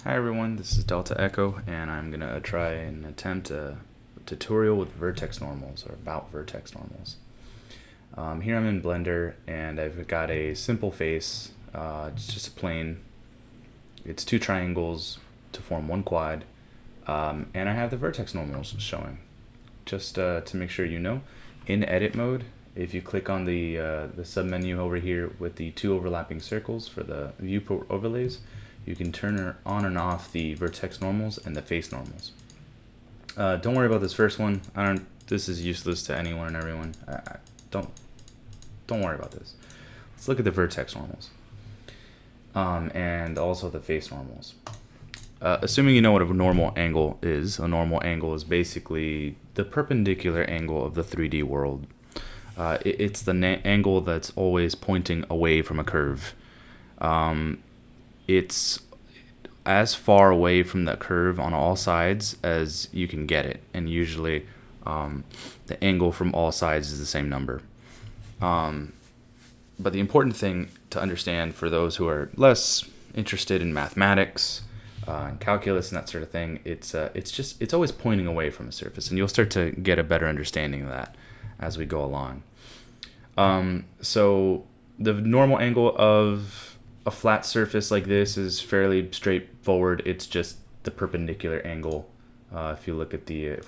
Hi everyone, this is Delta Echo, and I'm gonna try and attempt a tutorial with vertex normals, or about vertex normals. Here I'm in Blender, and I've got a simple face. It's just a plane. It's two triangles to form one quad, and I have the vertex normals showing. Just to make sure you know, in edit mode, if you click on the submenu over here with the two overlapping circles for the viewport overlays, you can turn on and off the vertex normals and the face normals. Don't worry about this first one. This is useless to anyone and everyone. Don't worry about this. Let's look at the vertex normals, and also the face normals. Assuming you know what a normal angle is basically the perpendicular angle of the 3D world. It's the angle that's always pointing away from a curve. It's as far away from the curve on all sides as you can get it, and usually the angle from all sides is the same number. But the important thing to understand for those who are less interested in mathematics and calculus and that sort of thing, it's always pointing away from a surface, and you'll start to get a better understanding of that as we go along. So the normal angle of a flat surface like this is fairly straightforward. It's just the perpendicular angle. If we look at the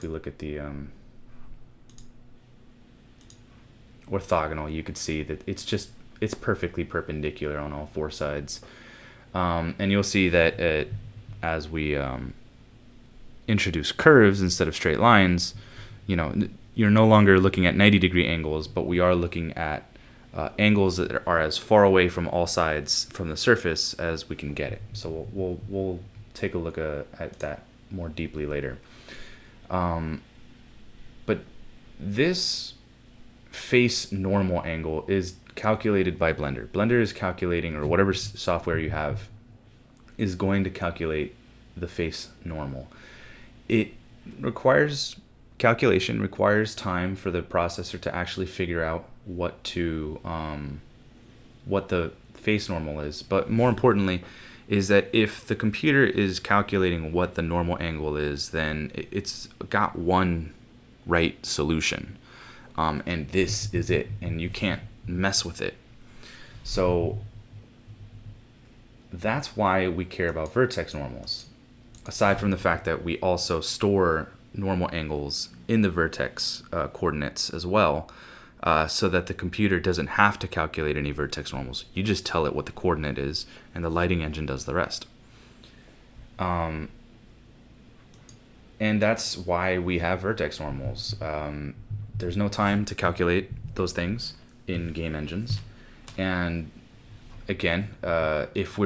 orthogonal, you could see that it's perfectly perpendicular on all four sides. And you'll see that as we introduce curves instead of straight lines, you're no longer looking at 90-degree angles, but we are looking at angles that are as far away from all sides from the surface as we can get it. So we'll take a look at that more deeply later. But this face normal angle is calculated by Blender. Blender is calculating, or whatever software you have is going to calculate the face normal. It requires calculation, requires time for the processor to actually figure out what the face normal is. But more importantly is that if the computer is calculating what the normal angle is, then it's got one right solution, and this is it, and you can't mess with it. So that's why we care about vertex normals, aside from the fact that we also store normal angles in the vertex coordinates as well, so that the computer doesn't have to calculate any vertex normals. You just tell it what the coordinate is, and the lighting engine does the rest. And that's why we have vertex normals. There's no time to calculate those things in game engines. And again, if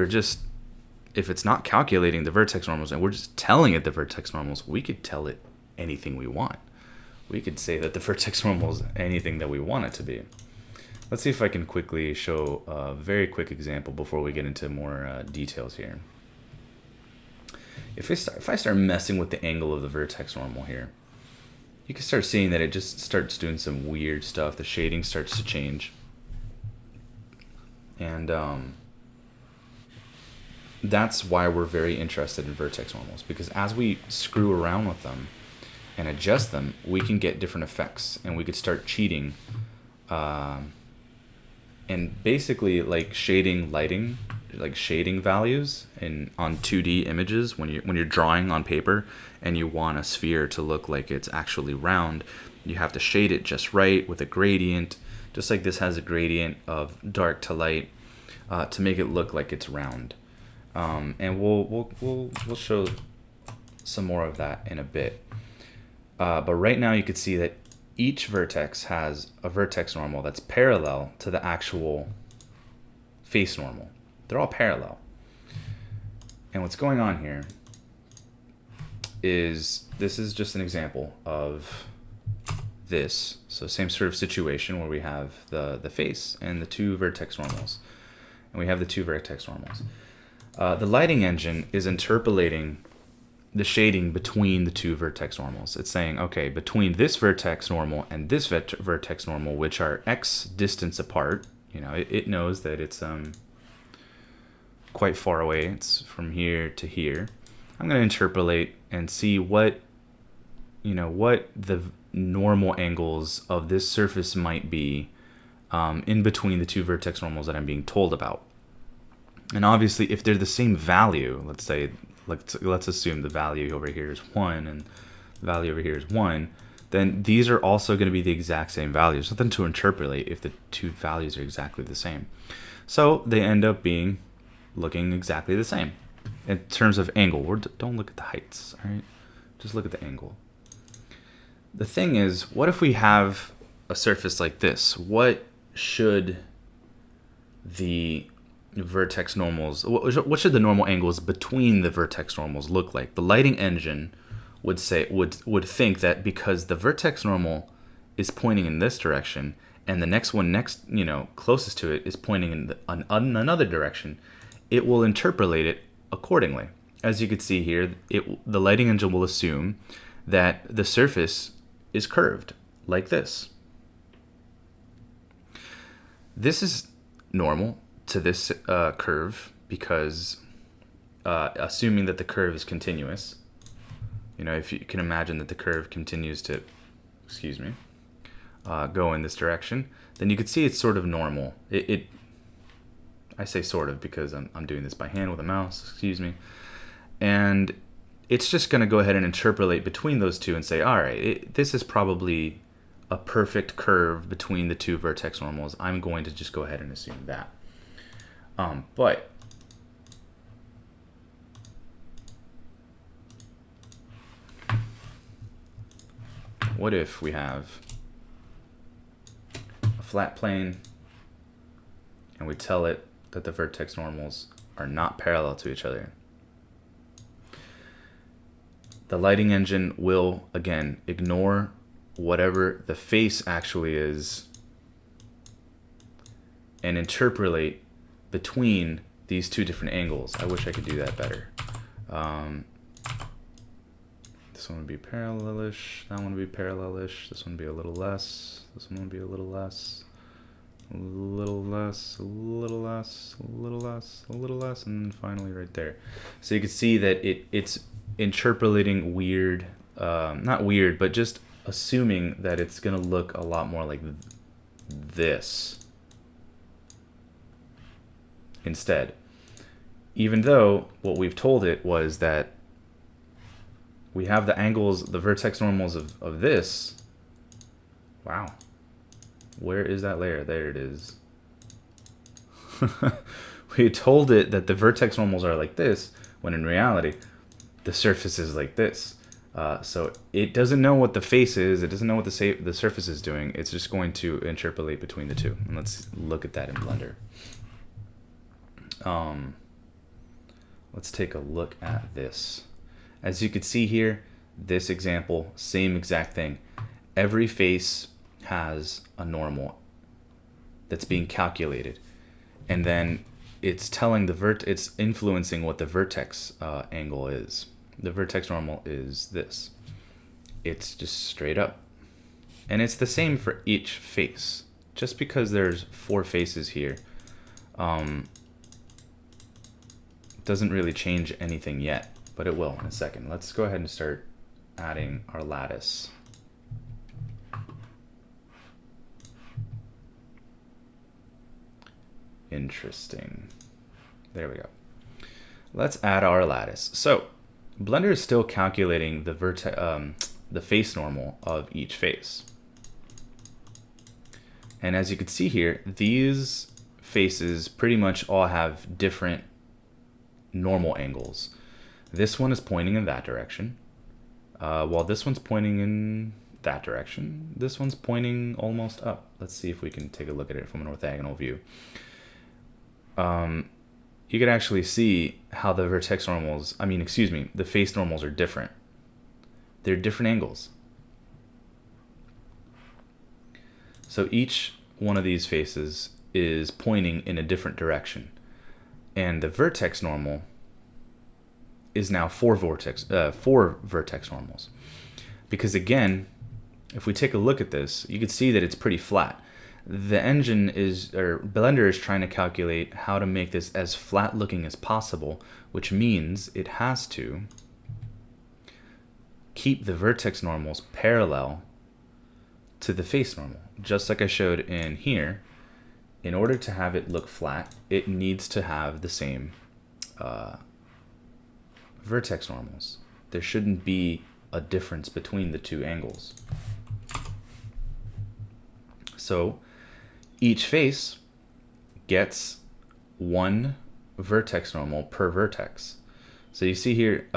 it's not calculating the vertex normals and we're just telling it the vertex normals, we could tell it anything we want. We could say that the vertex normal is anything that we want it to be. Let's see if I can quickly show a very quick example before we get into more details here. If I start messing with the angle of the vertex normal here, you can start seeing that it just starts doing some weird stuff. The shading starts to change. And that's why we're very interested in vertex normals, because as we screw around with them and adjust them, we can get different effects, and we could start cheating, and basically like shading lighting, like shading values on 2D images. When you're drawing on paper and you want a sphere to look like it's actually round, you have to shade it just right with a gradient, just like this has a gradient of dark to light, to make it look like it's round. And we'll show some more of that in a bit. But right now you can see that each vertex has a vertex normal that's parallel to the actual face normal. They're all parallel. And what's going on here is, this is just an example of this. So same sort of situation where we have the face and the two vertex normals. And we have the two vertex normals. The lighting engine is interpolating the shading between the two vertex normals. It's saying, okay, between this vertex normal and this vertex normal, which are X distance apart, it knows that it's quite far away. It's from here to here. I'm going to interpolate and see what, what the normal angles of this surface might be in between the two vertex normals that I'm being told about. And obviously, if they're the same value, let's say, let's assume the value over here is 1 and the value over here is 1, then these are also going to be the exact same values. Nothing to interpolate if the two values are exactly the same. So they end up looking exactly the same. In terms of angle, don't look at the heights, all right? Just look at the angle. The thing is, what if we have a surface like this? What should the vertex normals, what should the normal angles between the vertex normals look like? The lighting engine would think that because the vertex normal is pointing in this direction and the next one closest to it is pointing in another direction, it will interpolate it accordingly. As you can see here, the lighting engine will assume that the surface is curved like this. This is normal to this curve because assuming that the curve is continuous, if you can imagine that the curve continues to, go in this direction, then you could see it's sort of normal. I say sort of because I'm doing this by hand with a mouse, and it's just going to go ahead and interpolate between those two and say, all right, this is probably a perfect curve between the two vertex normals. I'm going to just go ahead and assume that. But what if we have a flat plane and we tell it that the vertex normals are not parallel to each other? The lighting engine will, again, ignore whatever the face actually is and interpolate between these two different angles. I wish I could do that better. This one would be parallelish, that one would be parallelish, this one would be a little less, this one would be a little less, a little less, a little less, a little less, a little less, and then finally right there. So you can see that it's interpolating weird, not weird, but just assuming that it's going to look a lot more like this instead. Even though what we've told it was that we have the angles, the vertex normals of this. Wow. Where is that layer? There it is. We told it that the vertex normals are like this, when in reality, the surface is like this. So it doesn't know what the face is. It doesn't know what the surface is doing. It's just going to interpolate between the two. And let's look at that in Blender. Let's take a look at this. As you can see here, this example, same exact thing. Every face has a normal that's being calculated, and then it's telling it's influencing what the vertex angle is. The vertex normal is this. It's just straight up, and it's the same for each face. Just because there's 4 faces here, doesn't really change anything yet. But it will in a second. Let's go ahead and start adding our lattice. Interesting. There we go. Let's add our lattice. So Blender is still calculating the face normal of each face. And as you can see here, these faces pretty much all have different normal angles. This one is pointing in that direction, while this one's pointing in that direction. This one's pointing almost up. Let's see if we can take a look at it from an orthogonal view. You can actually see how the vertex normals, the face normals are different. They're different angles. So each one of these faces is pointing in a different direction. And the vertex normal is now 4 vertex normals. Because again, if we take a look at this, you can see that it's pretty flat. Blender is trying to calculate how to make this as flat looking as possible, which means it has to keep the vertex normals parallel to the face normal. Just like I showed in here, in order to have it look flat, it needs to have the same vertex normals. There shouldn't be a difference between the two angles. So each face gets one vertex normal per vertex. So you see here,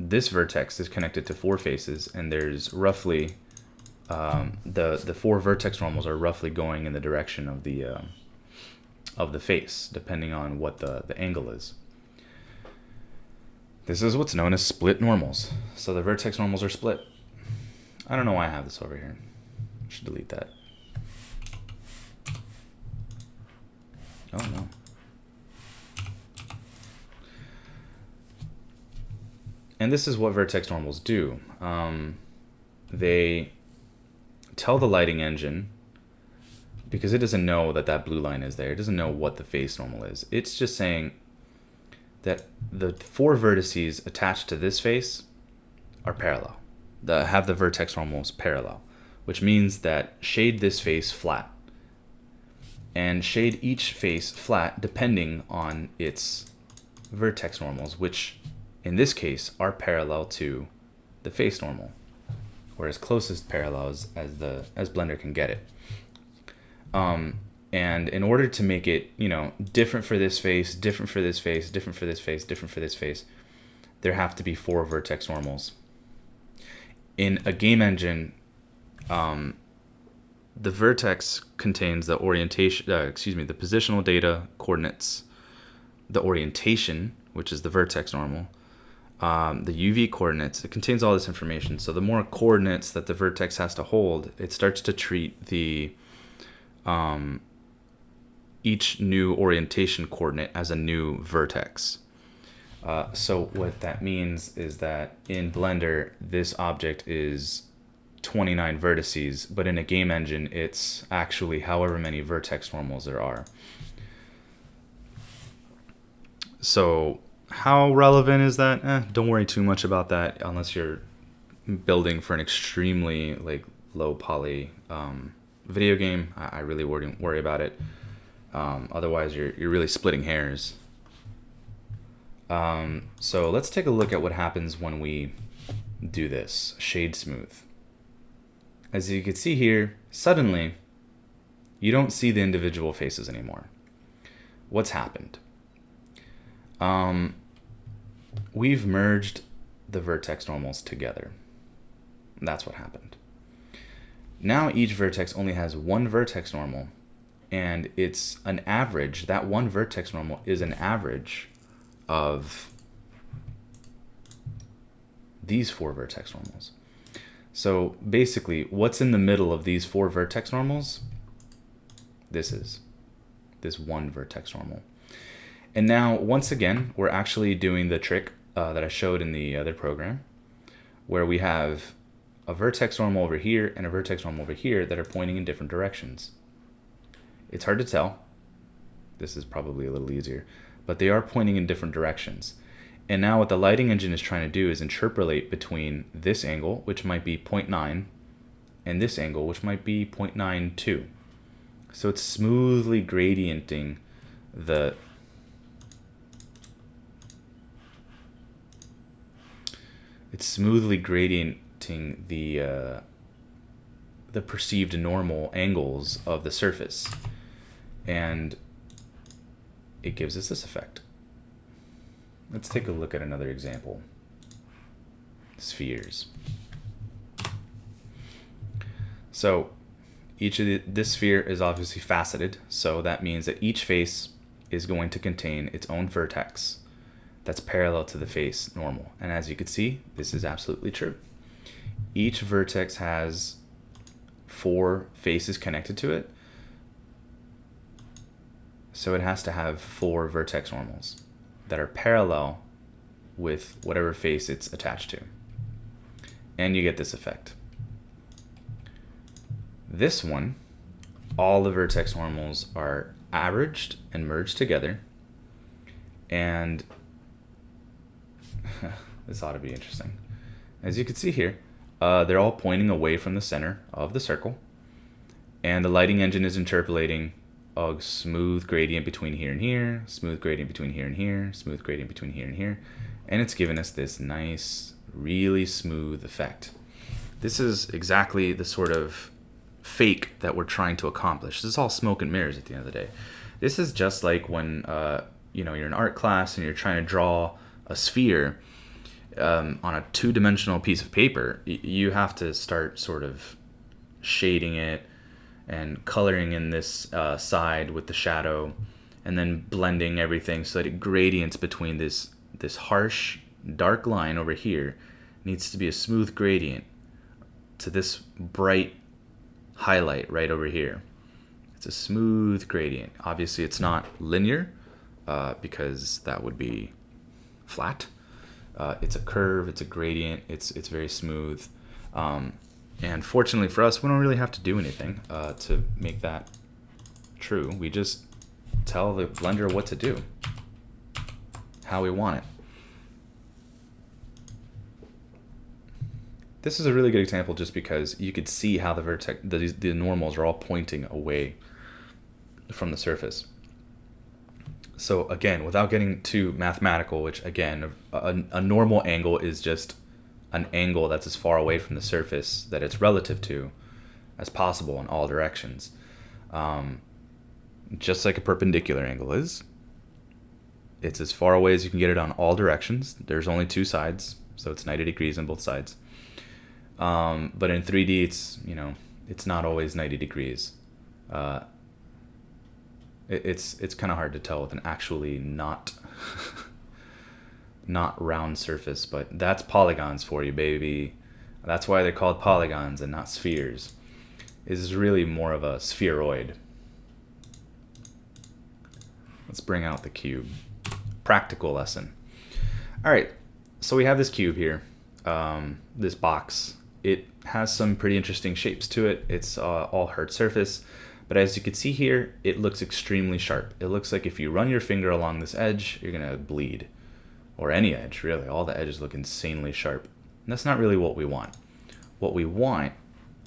this vertex is connected to 4 faces, and there's roughly the 4 vertex normals are roughly going in the direction of the face, depending on what the angle is. This is what's known as split normals. So the vertex normals are split. I don't know why I have this over here. I should delete that. Oh no. And this is what vertex normals do. They tell the lighting engine, because it doesn't know that that blue line is there, it doesn't know what the face normal is. It's just saying that the 4 vertices attached to this face are parallel. Have the vertex normals parallel, which means that shade this face flat. And shade each face flat depending on its vertex normals, which in this case are parallel to the face normal, or as closest parallels as Blender can get it. And in order to make it, different for this face, different for this face, different for this face, different for this face, there have to be 4 vertex normals. In a game engine, the vertex contains the orientation, the positional data coordinates, the orientation, which is the vertex normal, the UV coordinates. It contains all this information. So the more coordinates that the vertex has to hold, it starts to treat the each new orientation coordinate as a new vertex. So what that means is that in Blender, this object is 29 vertices, but in a game engine, it's actually however many vertex normals there are. So how relevant is that? Don't worry too much about that unless you're building for an extremely low poly video game. I really wouldn't worry about it. Otherwise, you're really splitting hairs. So let's take a look at what happens when we do this shade smooth. As you can see here, suddenly you don't see the individual faces anymore. What's happened? We've merged the vertex normals together. That's what happened. Now each vertex only has one vertex normal, and it's an average. That one vertex normal is an average of these 4 vertex normals. So basically, what's in the middle of these 4 vertex normals? This is this one vertex normal. And now, once again, we're actually doing the trick that I showed in the other program, where we have a vertex normal over here and a vertex normal over here that are pointing in different directions. It's hard to tell. This is probably a little easier, but they are pointing in different directions. And now what the lighting engine is trying to do is interpolate between this angle, which might be 0.9, and this angle, which might be 0.92. So it's smoothly gradienting the the perceived normal angles of the surface, and it gives us this effect. Let's take a look at another example. Spheres. So each of this sphere is obviously faceted, so that means that each face is going to contain its own vertex that's parallel to the face normal. And as you can see, this is absolutely true. Each vertex has 4 faces connected to it, so it has to have 4 vertex normals that are parallel with whatever face it's attached to. And you get this effect. This one, all the vertex normals are averaged and merged together, and this ought to be interesting. As you can see here, they're all pointing away from the center of the circle, and the lighting engine is interpolating a smooth gradient between here and here, smooth gradient between here and here, smooth gradient between here and here, and it's giving us this nice, really smooth effect. This is exactly the sort of fake that we're trying to accomplish. This is all smoke and mirrors at the end of the day. This is just like when you're in art class and you're trying to draw a sphere on a two-dimensional piece of paper. You have to start sort of shading it and coloring in this side with the shadow, and then blending everything so that it gradients between this harsh dark line over here needs to be a smooth gradient to this bright highlight right over here. It's a smooth gradient. Obviously it's not linear because that would be flat. It's a curve, it's a gradient, it's very smooth. And fortunately for us, we don't really have to do anything to make that true. We just tell the Blender what to do, how we want it. This is a really good example just because you could see how the vertex, the normals are all pointing away from the surface. So again, without getting too mathematical, which again, a normal angle is just an angle that's as far away from the surface that it's relative to as possible in all directions. Just like a perpendicular angle is. It's as far away as you can get it on all directions. There's only two sides, so it's 90 degrees on both sides. But in 3D, it's not always 90 degrees. It's kind of hard to tell with an actually not round surface, but that's polygons for you, baby. That's why they're called polygons and not spheres. This is really more of a spheroid. Let's bring out the cube. Practical lesson. All right, so we have this cube here, this box. It has some pretty interesting shapes to it. It's all hard surface, but as you can see here, it looks extremely sharp. It looks like if you run your finger along this edge, you're gonna bleed. Or any edge, really. All the edges look insanely sharp. And that's not really what we want. What we want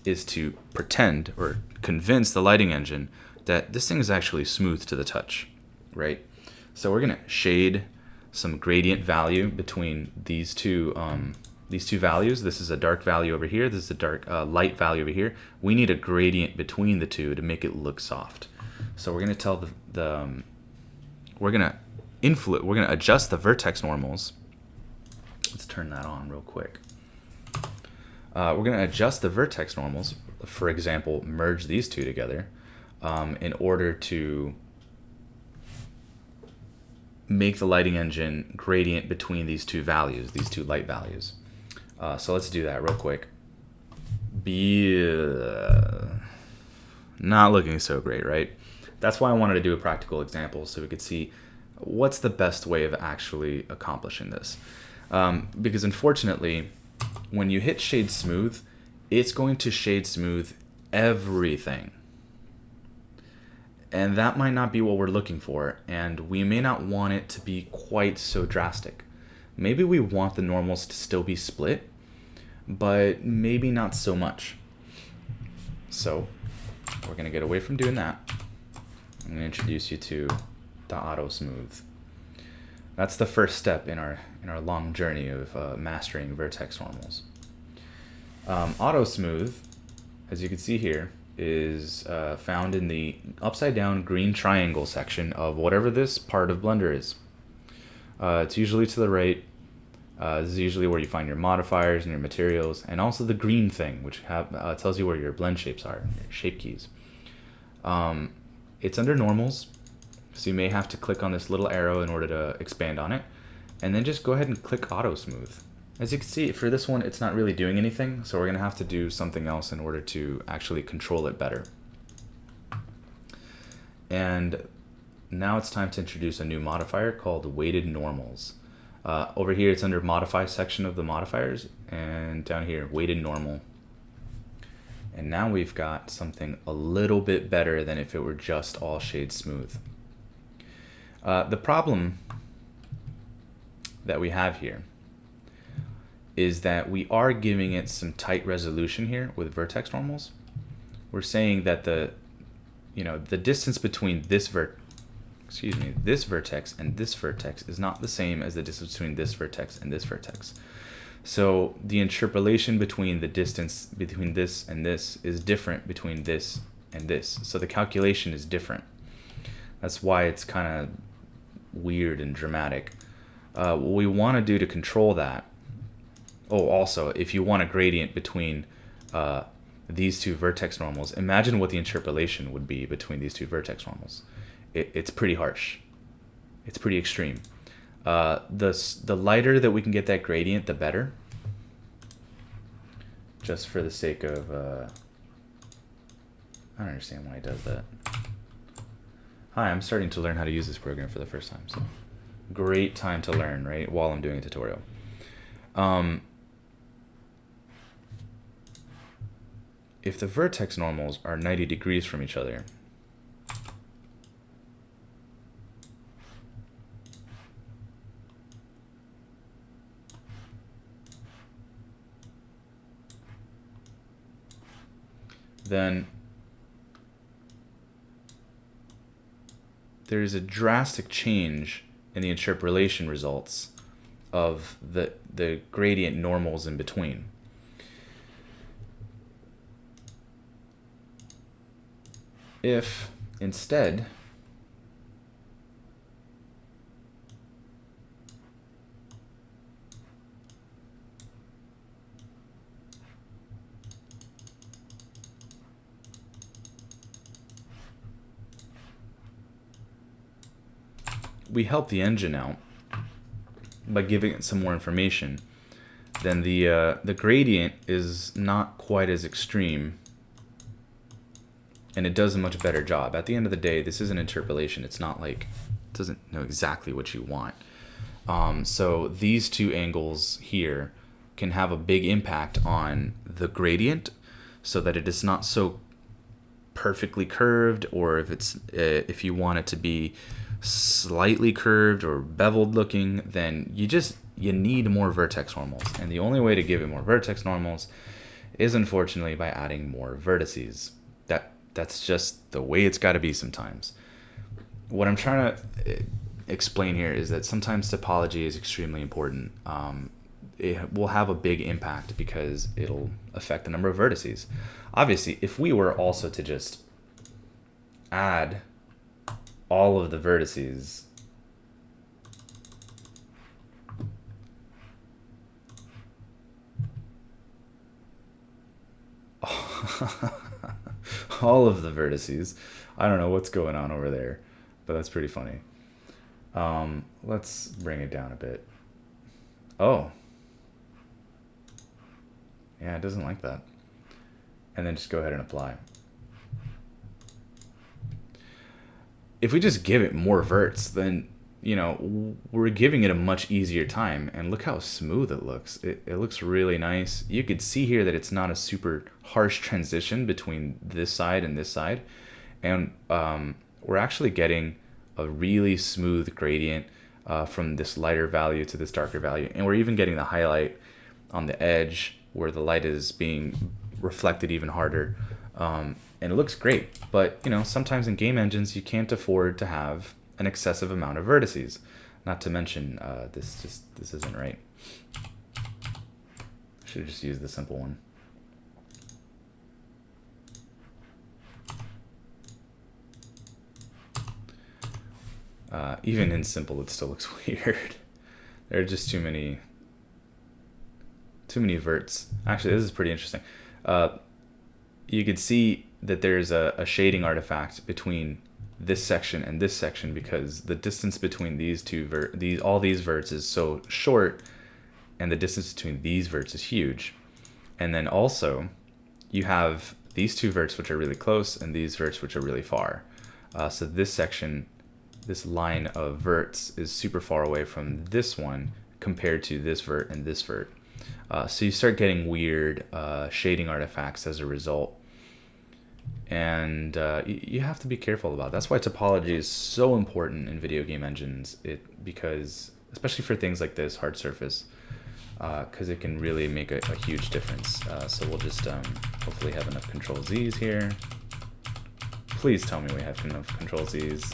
is to pretend or convince the lighting engine that this thing is actually smooth to the touch, right? So we're gonna shade some gradient value between these two values. This is a dark value over here. This is a dark light value over here. We need a gradient between the two to make it look soft. So we're gonna tell we're gonna adjust the vertex normals. Let's turn that on real quick. We're going to adjust the vertex normals, for example, merge these two together in order to make the lighting engine gradient between these two values, these two light values. So let's do that real quick. Not looking so great, right? That's why I wanted to do a practical example so we could see what's the best way of actually accomplishing this. Because unfortunately, when you hit shade smooth, it's going to shade smooth everything. And that might not be what we're looking for, and we may not want it to be quite so drastic. Maybe we want the normals to still be split, but maybe not so much. So we're going to get away from doing that. I'm going to introduce you to the auto smooth. That's the first step in our long journey of mastering vertex normals. Auto smooth, as you can see here, is found in the upside down green triangle section of whatever this part of Blender is. It's usually to the right. This is usually where you find your modifiers and your materials, and also the green thing, which tells you where your blend shapes are, your shape keys. It's under normals. So you may have to click on this little arrow in order to expand on it. And then just go ahead and click Auto Smooth. As you can see, for this one, it's not really doing anything. So we're going to have to do something else in order to actually control it better. And now it's time to introduce a new modifier called Weighted Normals. Over here, it's under Modify section of the modifiers. And down here, Weighted Normal. And now we've got something a little bit better than if it were just all shade smooth. The problem that we have here is that we are giving it some tight resolution here with vertex normals. We're saying that the distance between this vertex and this vertex is not the same as the distance between this vertex and this vertex. So the interpolation between the distance between this and this is different between this and this. So the calculation is different. That's why it's kind of weird and dramatic. What we want to do to control that. Oh, also, if you want a gradient between these two vertex normals, imagine what the interpolation would be between these two vertex normals. It's pretty harsh. It's pretty extreme. The lighter that we can get that gradient, the better. Just for the sake of... I don't understand why it does that. Hi, I'm starting to learn how to use this program for the first time. So great time to learn, right? While I'm doing a tutorial. If the vertex normals are 90 degrees from each other, then there is a drastic change in the interpolation results of the gradient normals in between. If instead we help the engine out by giving it some more information, then the gradient is not quite as extreme, and it does a much better job. At the end of the day, this is an interpolation. It's not like it doesn't know exactly what you want. So these two angles here can have a big impact on the gradient, so that it is not so perfectly curved, or if you want it to be slightly curved or beveled looking, then you need more vertex normals. And the only way to give it more vertex normals is unfortunately by adding more vertices. That's just the way it's got to be sometimes. What I'm trying to explain here is that sometimes topology is extremely important. It will have a big impact because it'll affect the number of vertices. Obviously, if we were also to just add all of the vertices all of the vertices. I don't know what's going on over there, but that's pretty funny. Let's bring it down a bit. Oh. Yeah, it doesn't like that. And then just go ahead and apply. If we just give it more verts, then, we're giving it a much easier time. And look how smooth it looks. It looks really nice. You could see here that it's not a super harsh transition between this side and this side. And we're actually getting a really smooth gradient from this lighter value to this darker value. And we're even getting the highlight on the edge where the light is being reflected even harder. And it looks great, but sometimes in game engines you can't afford to have an excessive amount of vertices. Not to mention this isn't right. Should have just used the simple one. Even in simple, it still looks weird. There are just too many verts. Actually, this is pretty interesting. You could see that there's a shading artifact between this section and this section because the distance between these two all these verts is so short, and the distance between these verts is huge. And then also you have these two verts which are really close and these verts which are really far. So this section, this line of verts is super far away from this one compared to this vert and this vert. So you start getting weird shading artifacts as a result. And you have to be careful about it. That's why topology is so important in video game engines. Because especially for things like this, hard surface, because it can really make a huge difference. So we'll just hopefully have enough Control Z's here. Please tell me we have enough Control Z's.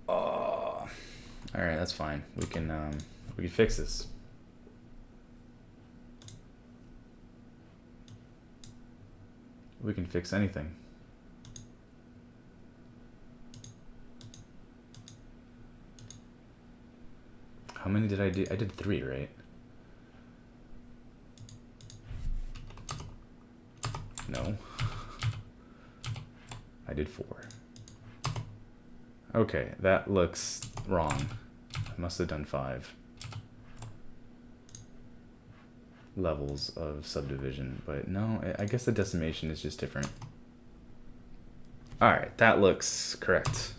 Oh, all right, that's fine. We can fix this. We can fix anything. How many did I do? I did 3, right? No. I did 4. Okay, that looks wrong. I must have done 5 levels of subdivision, but no, I guess the decimation is just different. All right, that looks correct.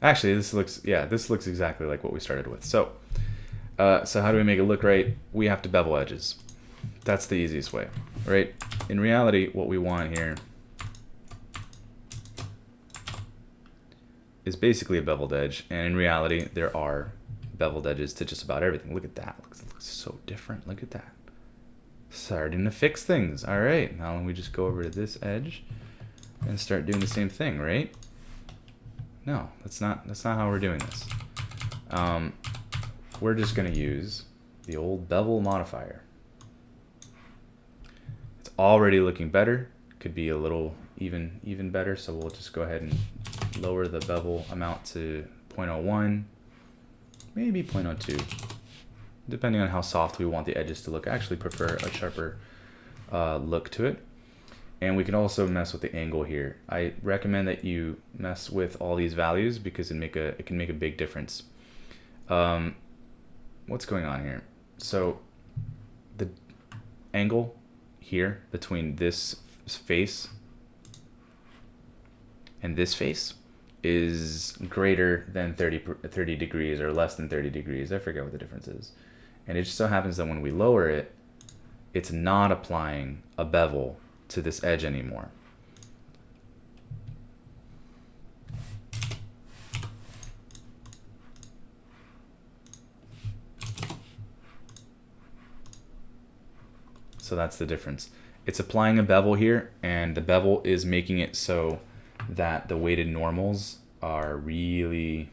Actually, this looks exactly like what we started with. So how do we make it look right? We have to bevel edges. That's the easiest way, right? In reality, what we want here is basically a beveled edge, and in reality, there are beveled edges to just about everything. Look at that. It looks so different. Look at that. Starting to fix things. All right, now we just go over to this edge and start doing the same thing, right? No, that's not how we're doing this. We're just gonna use the old bevel modifier. It's already looking better. Could be a little even better. So we'll just go ahead and lower the bevel amount to 0.01, maybe 0.02, depending on how soft we want the edges to look. I actually prefer a sharper look to it. And we can also mess with the angle here. I recommend that you mess with all these values because it can make a big difference. What's going on here? So the angle here between this face and this face is greater than 30 degrees or less than 30 degrees. I forget what the difference is. And it just so happens that when we lower it, it's not applying a bevel to this edge anymore. So that's the difference. It's applying a bevel here, and the bevel is making it so that the weighted normals are really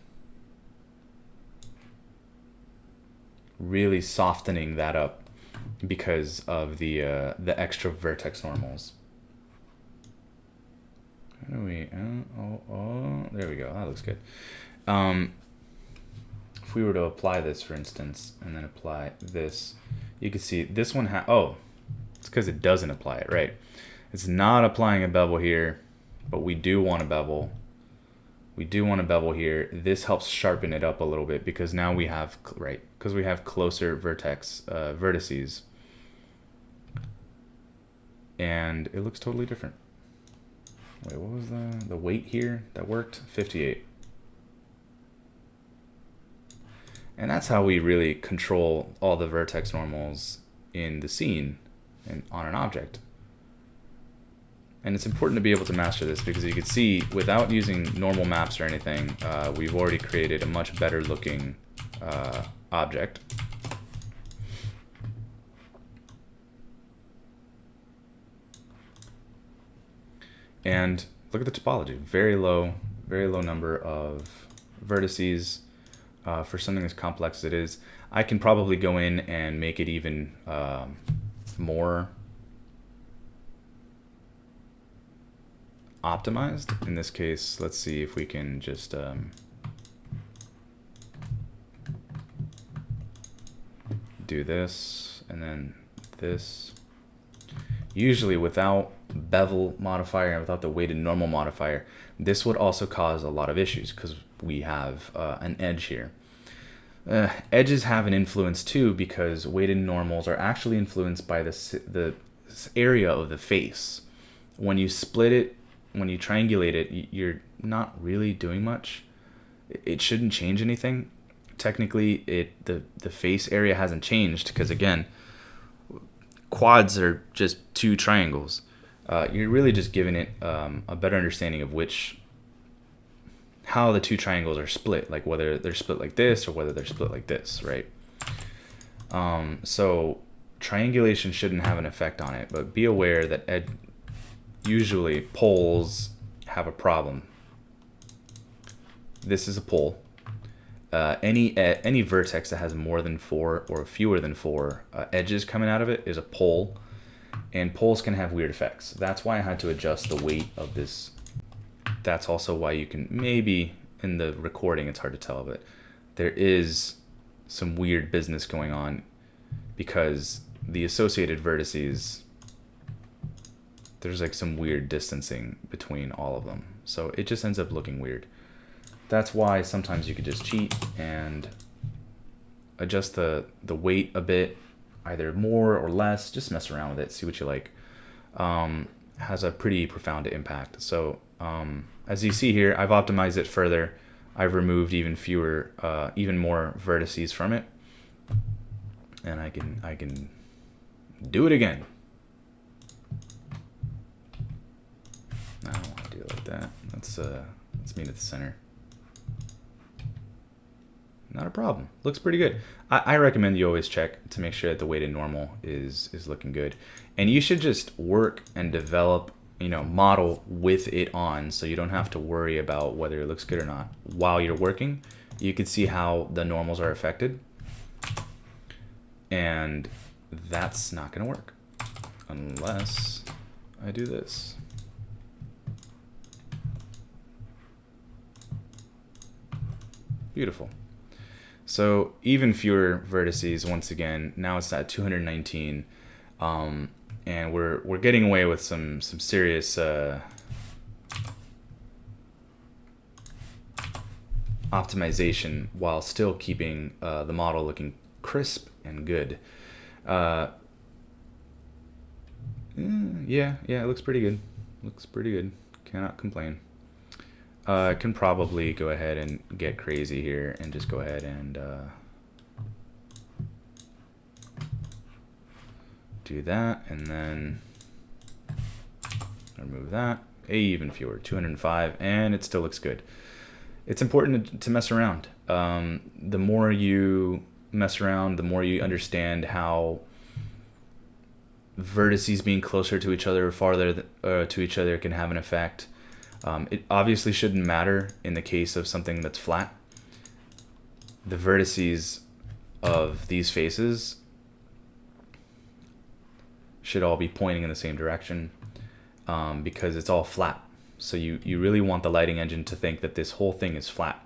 softening that up because of the extra vertex normals. How do we? There we go. That looks good. If we were to apply this, for instance, and then apply this, you can see this one. It's because it doesn't apply it, right? It's not applying a bevel here, but we do want a bevel. We do want a bevel here. This helps sharpen it up a little bit because now we have, right, because we have closer vertices. And it looks totally different. Wait, what was the weight here that worked? 58. And that's how we really control all the vertex normals in the scene and on an object. And it's important to be able to master this because you can see without using normal maps or anything, we've already created a much better looking object. And look at the topology, very low number of vertices for something as complex as it is. I can probably go in and make it even more optimized. In this case, let's see if we can just do this and then this. Usually without bevel modifier and without the weighted normal modifier, this would also cause a lot of issues because we have an edge here. Edges have an influence too because weighted normals are actually influenced by the area of the face. When you split it, when you triangulate it, you're not really doing much. It shouldn't change anything. Technically, the face area hasn't changed because again, quads are just two triangles. You're really just giving it a better understanding of which how the two triangles are split, like whether they're split like this or whether they're split like this, right? So triangulation shouldn't have an effect on it, but be aware that usually poles have a problem. This is a pole. Any vertex that has more than 4 or fewer than 4 edges coming out of it is a pole, and poles can have weird effects. That's why I had to adjust the weight of this. That's also why you can, maybe in the recording it's hard to tell, but there is some weird business going on because the associated vertices, there's like some weird distancing between all of them, so it just ends up looking weird. That's why sometimes you could just cheat and adjust the weight a bit, either more or less. Just mess around with it, see what you like. Has a pretty profound impact. So as you see here, I've optimized it further. I've removed even more vertices from it, and I can do it again. I don't want to do it like that. Let's meet at the center. Not a problem. Looks pretty good. I recommend you always check to make sure that the weighted normal is looking good. And you should just work and develop, model with it on, so you don't have to worry about whether it looks good or not. While you're working, you can see how the normals are affected. And that's not going to work unless I do this. Beautiful. So even fewer vertices once again. Now it's at 219, and we're getting away with some serious optimization while still keeping the model looking crisp and good. Yeah, it looks pretty good. Looks pretty good. Cannot complain. I can probably go ahead and get crazy here and just go ahead and do that, and then remove that. Even fewer, 205, and it still looks good. It's important to mess around. The more you mess around, the more you understand how vertices being closer to each other or farther to each other can have an effect. It obviously shouldn't matter in the case of something that's flat. The vertices of these faces should all be pointing in the same direction because it's all flat. So you really want the lighting engine to think that this whole thing is flat.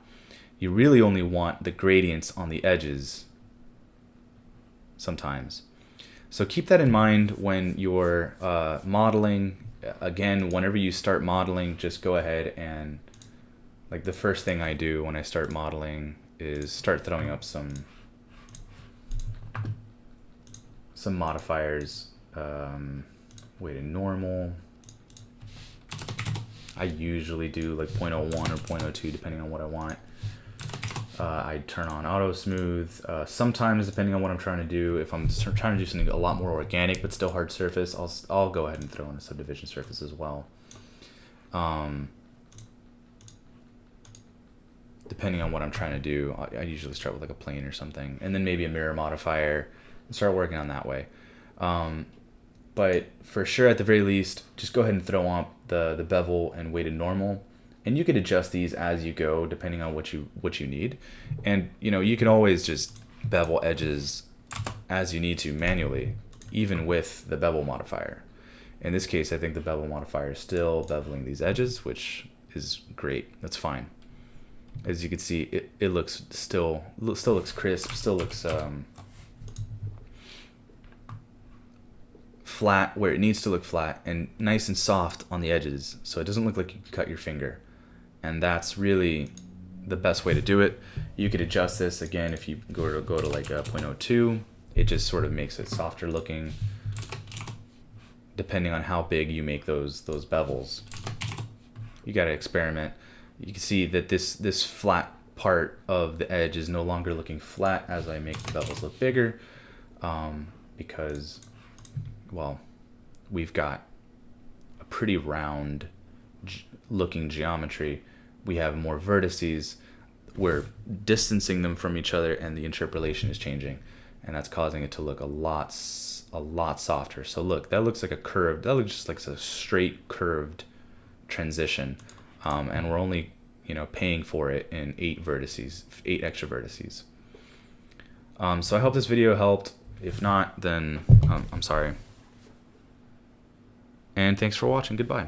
You really only want the gradients on the edges sometimes. So keep that in mind when you're modeling. Again, whenever you start modeling, just go ahead and, like, the first thing I do when I start modeling is start throwing up some modifiers. Weighted normal. I usually do like 0.01 or 0.02 depending on what I want. I turn on auto smooth. Sometimes, depending on what I'm trying to do, if I'm trying to do something a lot more organic but still hard surface, I'll go ahead and throw in a subdivision surface as well. Depending on what I'm trying to do, I usually start with like a plane or something, and then maybe a mirror modifier, and start working on that way. But for sure, at the very least, just go ahead and throw on the bevel and weighted normal. And you can adjust these as you go, depending on what you need. And you can always just bevel edges as you need to manually, even with the bevel modifier. In this case, I think the bevel modifier is still beveling these edges, which is great. That's fine. As you can see, it looks still looks crisp, still looks flat where it needs to look flat, and nice and soft on the edges, so it doesn't look like you cut your finger. And that's really the best way to do it. You could adjust this again if you go to like a 0.02. It just sort of makes it softer looking, depending on how big you make those bevels. You got to experiment. You can see that this flat part of the edge is no longer looking flat as I make the bevels look bigger, because, well, we've got a pretty round looking geometry we have more vertices, we're distancing them from each other, and the interpolation is changing, and that's causing it to look a lot softer. So look, that looks like a curved, that looks just like a straight curved transition, and we're only, you know, paying for it in 8 extra vertices. So I hope this video helped. If not, then I'm sorry. And thanks for watching. Goodbye.